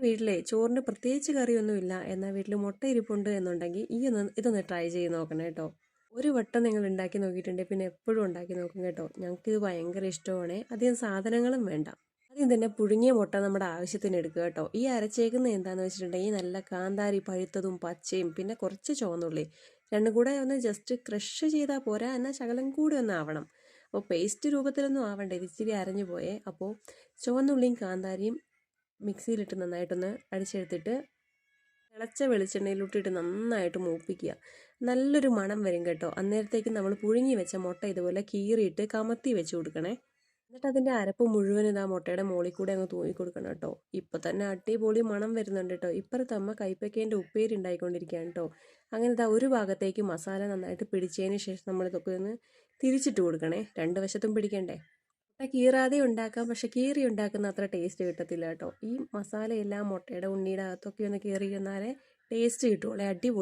വീട്ടിലെ ചോറിന് പ്രത്യേകിച്ച് കറിയൊന്നുമില്ല, എന്നാൽ വീട്ടിൽ മുട്ട ഇരിപ്പുണ്ട് എന്നുണ്ടെങ്കിൽ ഇതൊന്ന് ട്രൈ ചെയ്ത് നോക്കണം കേട്ടോ. ഒരു വട്ടം നിങ്ങൾ ഉണ്ടാക്കി നോക്കിയിട്ടുണ്ടെങ്കിൽ പിന്നെ എപ്പോഴും ഉണ്ടാക്കി നോക്കും കേട്ടോ. ഞങ്ങൾക്കിത് ഭയങ്കര ഇഷ്ടമാണ്. അധികം സാധനങ്ങളും വേണ്ട. ആദ്യം തന്നെ പുഴുങ്ങിയ മുട്ട നമ്മുടെ ആവശ്യത്തിന് എടുക്കുക കേട്ടോ. ഈ അരച്ചേക്കുന്നത് എന്താണെന്ന് വെച്ചിട്ടുണ്ടെങ്കിൽ നല്ല കാന്താരി പഴുത്തതും പച്ചയും പിന്നെ കുറച്ച് ചുവന്നുള്ളി രണ്ടും കൂടെ ഒന്ന് ജസ്റ്റ് ക്രഷ് ചെയ്താൽ പോരാ, എന്നാൽ ശകലം കൂടി ഒന്ന് ആവണം. അപ്പോൾ പേസ്റ്റ് രൂപത്തിലൊന്നും ആവണ്ടേ, ഇത് ഇച്ചിരി അരഞ്ഞു പോയേ. അപ്പോൾ ചുവന്നുള്ളിയും കാന്താരിയും മിക്സിയിലിട്ട് നന്നായിട്ടൊന്ന് അടിച്ചെടുത്തിട്ട് തിളച്ച വെളിച്ചെണ്ണയിലോട്ടിട്ട് നന്നായിട്ട് മൂപ്പിക്കുക. നല്ലൊരു മണം വരും കേട്ടോ. അന്നേരത്തേക്ക് നമ്മൾ പുഴുങ്ങി വെച്ച മുട്ട ഇതുപോലെ കീറിയിട്ട് കമത്തി വെച്ച് കൊടുക്കണേ. എന്നിട്ട് അതിൻ്റെ അരപ്പ് മുഴുവൻ ഇതാ മുട്ടയുടെ മുകളിൽ കൂടെ അങ്ങ് തൂങ്ങി കൊടുക്കണം കേട്ടോ. ഇപ്പം തന്നെ അടിപൊളി മണം വരുന്നുണ്ട് കേട്ടോ. ഇപ്പുറത്ത് അമ്മ കൈപ്പക്കേൻ്റെ ഉപ്പേരി ഉണ്ടായിക്കൊണ്ടിരിക്കുകയാണ് കേട്ടോ. അങ്ങനെ ഇതാ ഒരു ഭാഗത്തേക്ക് മസാല നന്നായിട്ട് പിടിച്ചതിന് ശേഷം നമ്മളിതൊക്കെ ഒന്ന് തിരിച്ചിട്ട് കൊടുക്കണേ. രണ്ട് വശത്തും പിടിക്കണ്ടേ. മുട്ട കീറാതെ ഉണ്ടാക്കാം, പക്ഷെ കീറി ഉണ്ടാക്കുന്ന അത്ര ടേസ്റ്റ് കിട്ടത്തില്ല കേട്ടോ. ഈ മസാലയെല്ലാം മുട്ടയുടെ ഉണ്ണിയുടെ അകത്തൊക്കെ ഒന്ന് കീറി ഇരുന്നാലേ ടേസ്റ്റ് കിട്ടുള്ളൂ. അടിപൊളി.